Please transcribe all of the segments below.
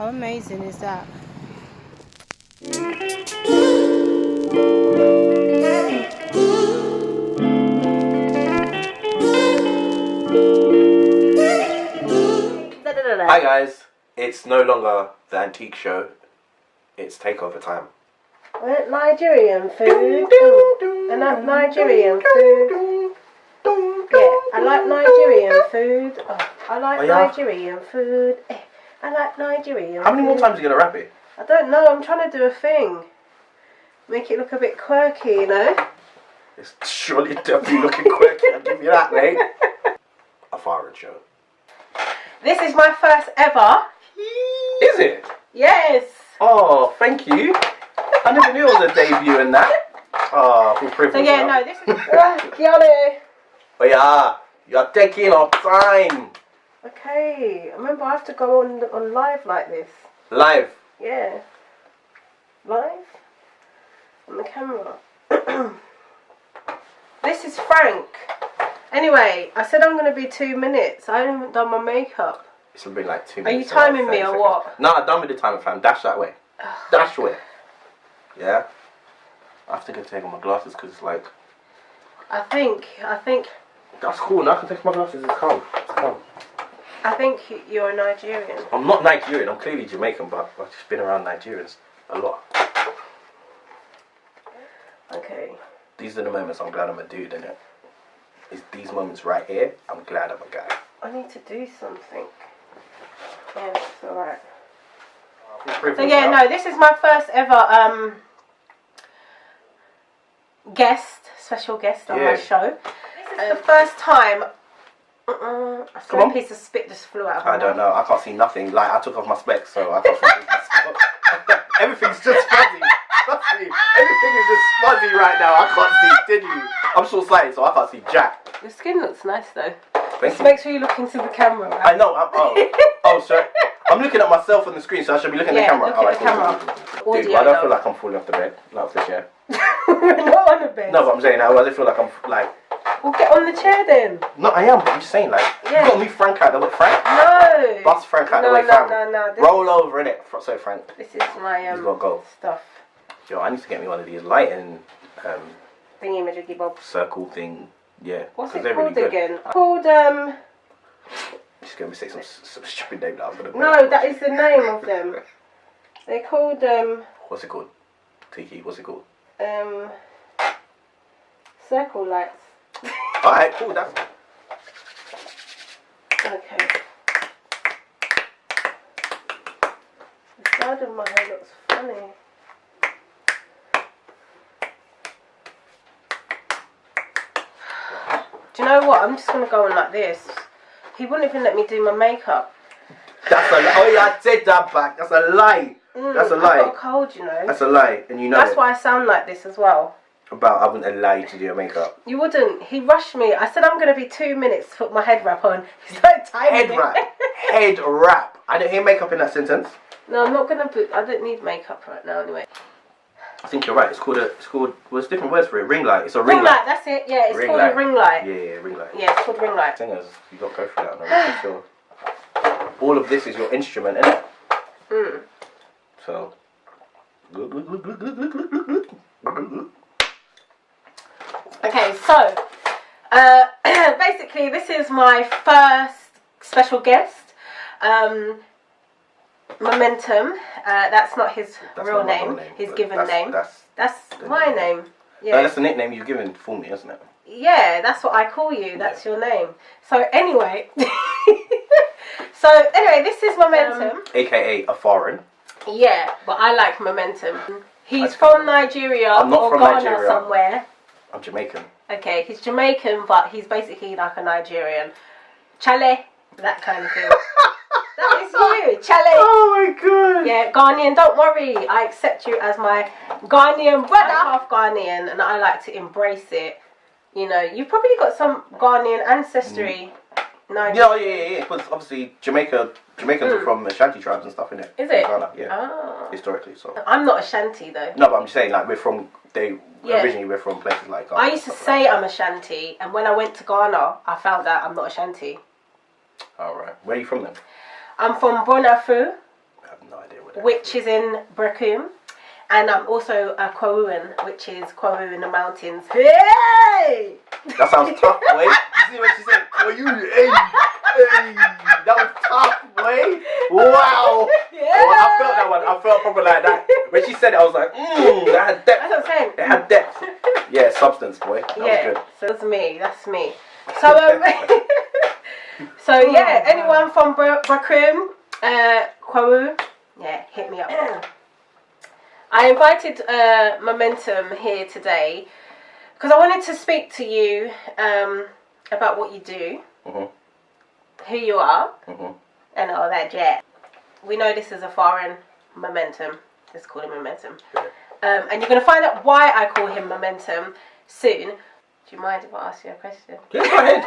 How amazing is that? Hi guys, it's no longer the Antique Show, it's takeover time. Nigerian food. Enough Nigerian food. Yeah, I like Nigerian food. I like Nigerian food. I like Nigerian food. How many more times are you going to rap it? I don't know, I'm trying to do a thing. Make it look a bit quirky, you know? It's surely definitely looking quirky, I'll give you that, mate. A foreign show. This is my first ever. Is it? Yes. Oh, thank you. I never knew it was a debut in that. Oh, full privilege. So yeah, no, this is Keanu. Oh yeah, you're taking our time. Okay, remember I have to go on live like this. Live. Yeah. Live? On the camera. This is Frank. Anyway, I said I'm going to be 2 minutes. I haven't done my makeup. It's been like 2 minutes. Are you timing me or what? No, I'm done with the timer, fam. Dash that way. Dash way. Yeah? I have to go take off my glasses because it's like... I think... That's cool. Now I can take off my glasses. It's calm. It's calm. I think you're a Nigerian. I'm not Nigerian. I'm clearly Jamaican, but I've just been around Nigerians a lot. Okay. These are the moments I'm glad I'm a dude, innit? It's these moments right here, I'm glad I'm a guy. I need to do something. Yeah, it's alright. So yeah, no, this is my first ever special guest on my show. This is the first time. A small piece of spit just flew out of my I don't know. I can't see nothing. Like I took off my specs, so I can't see. Everything's just fuzzy. Trust me. Everything is just fuzzy right now. I can't see diddly. I'm short-sighted, so I can't see jack. Your skin looks nice though. Thank you. Make sure you look into the camera. Right? I know. Sorry. I'm looking at myself on the screen, so I should be looking at the camera. Look at the camera. Dude, I don't feel like I'm falling off the bed. Not off the chair. We're not on the bed. No, but I'm saying I don't feel like I'm like. Well, get on the chair then. No, I am. But I'm just saying, like, you got me Frank out the way. Frank? No. Bust Frank out the way, fam. No. Roll over, innit? So Frank. This is my He's got to go. stuff. Yo, I need to get me one of these lighting Thingy majiggy bob. circle thing. Yeah. What's it they're called really again? Called Just gonna say some stupid name that I'm gonna. No, that is the name of them. They're called What's it called? Tiki. What's it called? Circle lights. Alright, cool. That's. Okay. The side of my hair looks funny. Do you know what? I'm just going to go on like this. He wouldn't even let me do my makeup. That's a lie. Oh yeah, I said that back. That's a lie. That's a lie. I've got a cold, you know. That's a lie, and you know That's why I sound like this as well. About I wouldn't allow you to do your makeup. You wouldn't. He rushed me. I said I'm going to be 2 minutes to put my head wrap on. He's like timing Head wrap. Head wrap. I didn't hear makeup in that sentence. No, I'm not going to put... I don't need makeup right now anyway. I think you're right. It's called well, there's different words for it. Ring light. It's a ring light. That's it. Yeah, it's called a ring light. Yeah, ring light. Yeah, it's called ring light. Singers, you got to go through that. I'm sure. All of this is your instrument, isn't it? So. Okay, so basically this is my first special guest. Momentum. That's not his real name. His given name. That's my name. Yeah. No, that's the nickname you've given for me, isn't it? Yeah, that's what I call you. That's your name. So anyway, this is Momentum. AKA a foreign. Yeah, but I like Momentum. He's from Nigeria or Ghana somewhere. I'm Jamaican. Okay, he's Jamaican, but he's basically like a Nigerian. Chale, that kind of thing. That is you, Chale. Oh my god. Yeah, Ghanaian, don't worry. I accept you as my Ghanaian brother. I'm half Ghanaian and I like to embrace it. You know, you've probably got some Ghanaian ancestry. Yeah. Because obviously Jamaicans are from Ashanti tribes and stuff, innit? Is it? Ghana, yeah. Oh. Historically, so. I'm not Ashanti though. No, but I'm just saying, like, originally we're from places like Ghana. I used to say I'm Ashanti, and when I went to Ghana, I found out I'm not Ashanti. Alright. Where are you from then? I'm from Bonafu. I have no which is in Brakum. And I'm also a Kwawuan, which is Kwawu in the mountains. Hey! That sounds tough, boy. You see what she said? Oh, you, hey, hey. That was tough, boy. Wow. Yeah. Oh, I felt that one. I felt proper like that. When she said it, I was like, that had depth. That's what I'm saying. It had depth. Yeah, substance, boy. That was good. So that's me. That's me. So, so yeah, anyone from Brakum, Kwawu, yeah, hit me up. I invited Momentum here today because I wanted to speak to you about what you do, who you are, and all that jazz. We know this is a foreign Momentum. Let's call him Momentum. And you're going to find out why I call him Momentum soon. Do you mind if I ask you a question? Yeah, go ahead.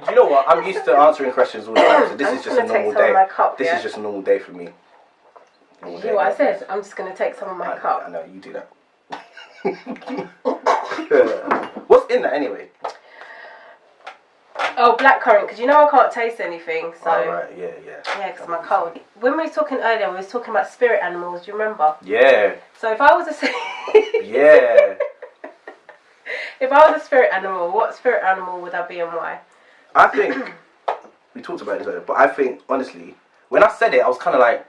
Do you know what? I'm used to answering questions all the time, so this is just a normal day. This is just a normal day for me. Did you hear what I said? I'm just going to take some of my cup. I know, you do that. What's in that anyway? Oh, blackcurrant, because you know I can't taste anything, so... Oh, right, yeah. Yeah, because my cold. When we were talking earlier, we was talking about spirit animals, do you remember? Yeah. So if I was a... Yeah. If I was a spirit animal, what spirit animal would I be and why? I think... we talked about this earlier, but I think, honestly, when I said it, I was kind of like...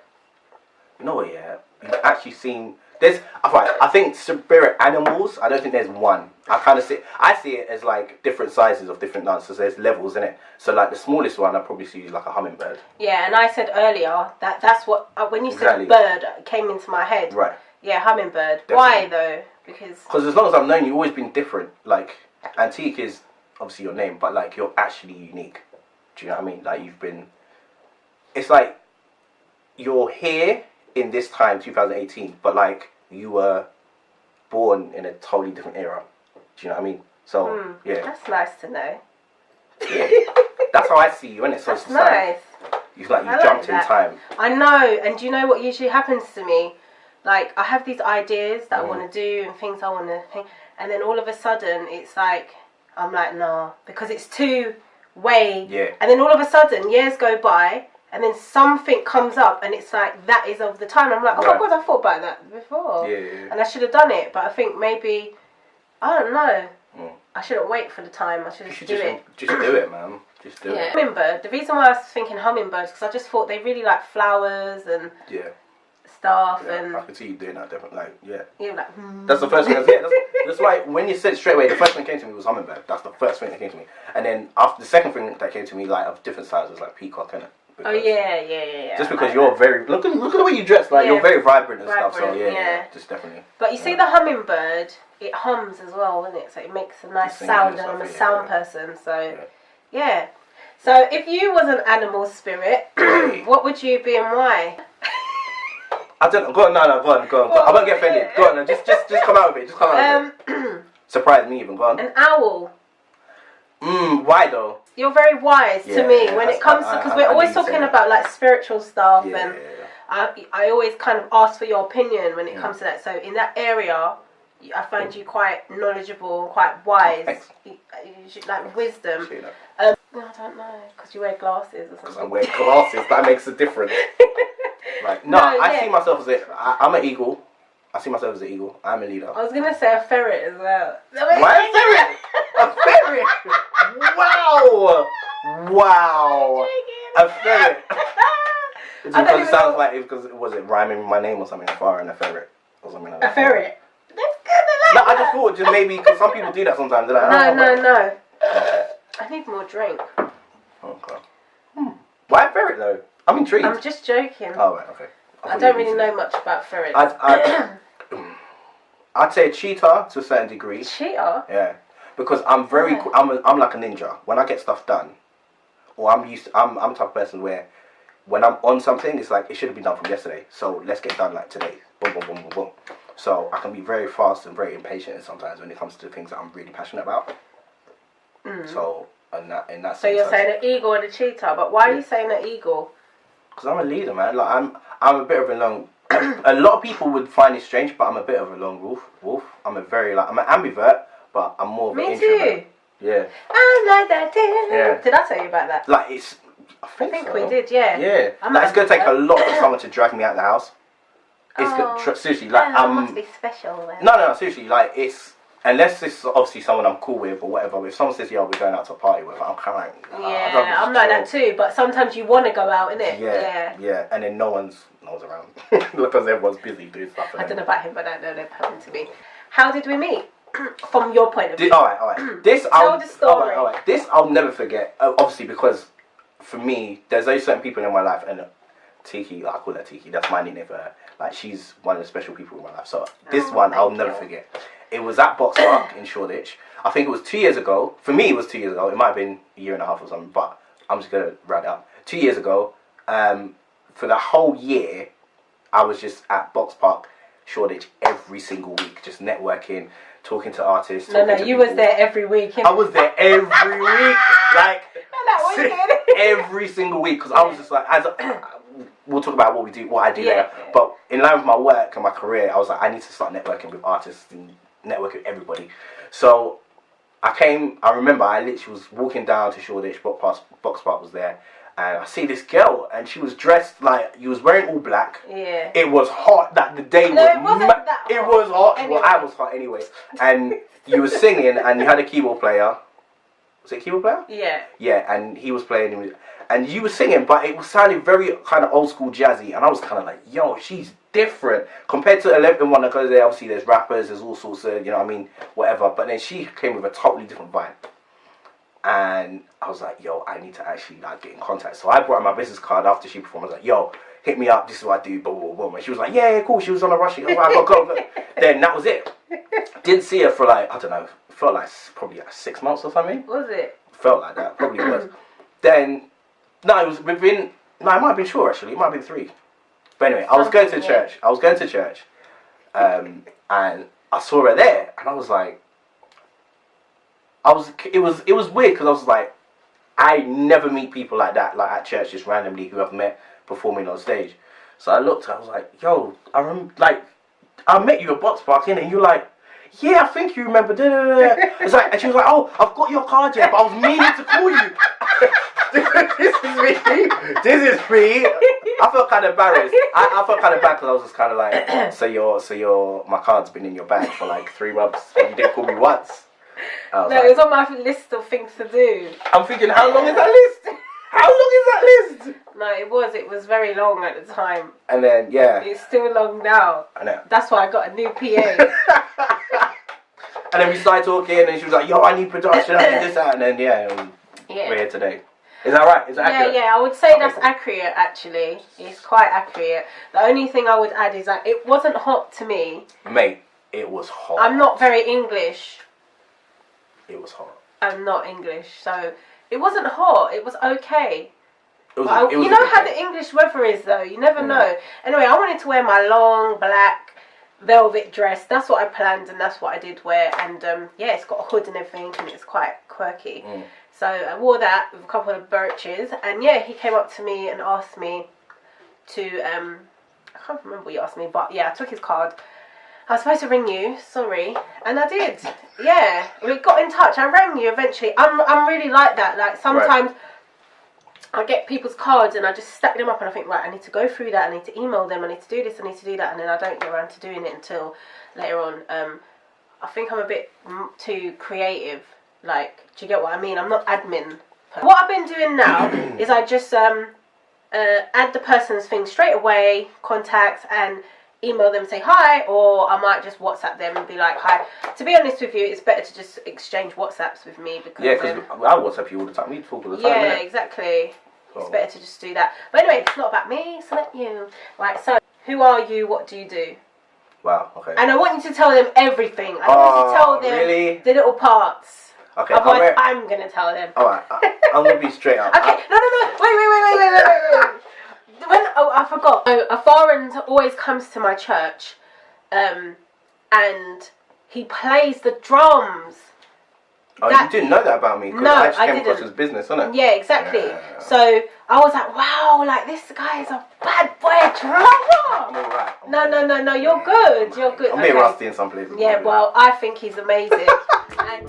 You know what, yeah, you've actually seen, I think spirit animals, I don't think there's one. I see it as like different sizes of different dancers, there's levels in it. So like the smallest one, I'd probably see like a hummingbird. Yeah, and I said earlier, that's what, when you said bird, it came into my head. Right. Yeah, hummingbird. Definitely. Why though? Because as long as I've known you, you've always been different. Like, Antique is obviously your name, but like you're actually unique. Do you know what I mean? Like it's like, you're here in this time, 2018, but like you were born in a totally different era. Do you know what I mean? So yeah, that's nice to know. Yeah, that's how I see you, isn't it? So that's nice. You jumped in time. I know, and do you know what usually happens to me? Like I have these ideas that I want to do and things I want to think, and then all of a sudden it's like I'm like no, because it's too way. Yeah. And then all of a sudden years go by. And then something comes up and it's like, that is of the time. I'm like, oh my God, I thought about that before. Yeah. And I should have done it. But I think maybe, I don't know. I shouldn't wait for the time. I should just do it. Just do it, man. Just do it. Hummingbird. The reason why I was thinking hummingbirds, because I just thought they really like flowers and stuff. Yeah, and I could see you doing that, definitely. Like, yeah, like, that's the first thing. That's why when you said straight away, the first thing that came to me was hummingbird. That's the first thing that came to me. And then after the second thing that came to me, like of different sizes, was like peacock, innit? Oh yeah. Just because you're very look at the way you dress, like you're very vibrant and stuff. So yeah, just definitely. But you see the hummingbird, it hums as well, doesn't it? So it makes a nice sound, and I'm a sound person, so yeah. So if you was an animal spirit, what would you be and why? I don't know. Go on, no, go on. I won't get offended. Go on, just come out with it. Just come out with it. Surprise me even. Go on. An owl. Why though? You're very wise to me when it comes to, because we're always talking about like spiritual stuff, and I always kind of ask for your opinion when it comes to that. So in that area, I find you quite knowledgeable, quite wise. You should, like wisdom. I don't know, because you wear glasses or something. Because I wear glasses, that makes a difference. Like I see myself as I'm an eagle. I see myself as an eagle. I'm a leader. I was gonna say a ferret as well. Why a ferret? A ferret? Wow! A ferret. Because it sounds like was it rhyming with my name or something? Far and a ferret or something like that. A ferret. That's good. No, I just thought just maybe because some people do that sometimes. They're like, no. I need more drink. Okay. Why a ferret though? I'm intrigued. I'm just joking. Oh right, okay. I don't really know much about ferrets. I'd say a cheetah to a certain degree. Cheetah? Yeah, because I'm very. I'm like a ninja. When I get stuff done, or I'm the type of person where when I'm on something, it's like it should have been done from yesterday. So let's get done like today. Boom, boom, boom, boom, boom. So I can be very fast and very impatient sometimes when it comes to things that I'm really passionate about. So in that sense. So you're saying an eagle and a cheetah, but why are you saying an eagle? Because I'm a leader, man. Like I'm a bit of a lone. A lot of people would find it strange, but I'm a bit of a lone wolf. I'm an ambivert, but I'm more of an introvert. Me too. Yeah. I'm like that too. Yeah. Did I tell you about that? Like I think so. we did, yeah. Yeah. Like it's gonna take a lot for someone to drag me out of the house. seriously, like, that must be special then. No, seriously, like, it's, unless it's obviously someone I'm cool with or whatever, but if someone says, yo, we're going out to a party with, I'm kind of like, yeah, I'm like that too, but sometimes you want to go out, innit? Yeah, and then no one's around because everyone's busy doing stuff. I don't know about him, but I know they're coming to me. How did we meet? From your point of view. Alright. This Tell the story. Alright. This I'll never forget. Obviously, because for me, there's only certain people in my life, and Tiki, I call her Tiki. That's my nickname for her. Like, she's one of the special people in my life. So this one I'll never forget. It was at Box Park in Shoreditch. I think it was 2 years ago. For me, it was 2 years ago. It might have been a year and a half or something, but I'm just gonna round it up. 2 years ago. For the whole year, I was just at Box Park, Shoreditch, every single week, just networking, talking to artists. No, you was there every week. I was there every week, like that every single week, because I was just like, we'll talk about what I do there. But in line with my work and my career, I was like, I need to start networking with artists and network with everybody. So I remember I literally was walking down to Shoreditch, Box Park was there. And I see this girl, and she was dressed like, you was wearing all black. Yeah. It was hot. That the day it wasn't that hot. It was hot. Anyway. Well, I was hot anyway. And you were singing, and you had a keyboard player. Was it a keyboard player? Yeah. Yeah, and he was playing, and you were singing, but it was sounding very kind of old school jazzy. And I was kind of like, yo, she's different compared to 11 one that goes there. Obviously, there's rappers, there's all sorts of, you know what I mean, whatever. But then she came with a totally different vibe. And I was like, yo, I need to actually like get in contact. So I brought her my business card after she performed. I was like, yo, hit me up. This is what I do. Boom, boom, boom. And she was like, yeah, cool. She was on a rush. Oh, I gotta go. Then that was it. Didn't see her for like, I don't know. Felt like probably like 6 months or something. Was it? Felt like that. Probably was. Then, no, it was within. No, it might have been short actually. It might have been 3. But anyway, I was going to church. And I saw her there, and I was like. It was weird because I was like, I never meet people like that, like at church, just randomly who I've met performing on stage. So I looked, I was like, yo, I met you at Box Park, innit? And you're like, yeah, I think you remember. It's like, and she was like, oh, I've got your card yet, but I was meaning to call you. This is me. I felt kind of embarrassed. I felt kind of bad because I was just kind of like, so my card's been in your bag for like 3 months, and you didn't call me once. No, it was on my list of things to do. I'm thinking, how long is that list? How long is that list? No, it was very long at the time. And then, yeah. It's still long now. I know. That's why I got a new PA. And then we started talking, and she was like, yo, I need production, I need this, that. And then, we're here today. Is that right? Is that accurate? Yeah, I would say that's accurate, actually. It's quite accurate. The only thing I would add is that it wasn't hot to me. Mate, it was hot. I'm not very English. It was hot. I'm not English, so it wasn't hot. It was okay. You know how the English weather is, though. You never know. Anyway, I wanted to wear my long black velvet dress. That's what I planned, and that's what I did wear. And it's got a hood and everything, and it's quite quirky. So I wore that with a couple of brooches, and he came up to me and asked me to I can't remember what he asked me, but I took his card. I was supposed to ring you, sorry, and I did. Yeah, we got in touch. I rang you eventually. I'm really like that. Like sometimes I get people's cards and I just stack them up and I think, right, I need to go through that. I need to email them. I need to do this. I need to do that, and then I don't get around to doing it until later on. I think I'm a bit too creative. Like, do you get what I mean? I'm not admin. What I've been doing now is I just add the person's thing straight away, contacts, and email them, say hi, or I might just WhatsApp them and be like, hi. To be honest with you, it's better to just exchange WhatsApps with me because because I WhatsApp you all the time. We talk all the time. Yeah, exactly. It's better to just do that. But anyway, it's not about me. It's not you. Right. So, who are you? What do you do? Wow. Okay. And I want you to tell them everything. I don't want you to tell them the little parts. Okay. Otherwise, I'm gonna tell them. All right. I'm gonna be straight up. Okay. No. Wait. I forgot. So a foreign always comes to my church, and he plays the drums. Oh, you didn't know that about me? No, I just came didn't. across his business, innit? Yeah, exactly. Yeah. So I was like, wow, like this guy is a bad boy drummer. I'm alright. No, you're good. You're good. I'm a bit rusty in some places. Yeah, well, I think he's amazing. And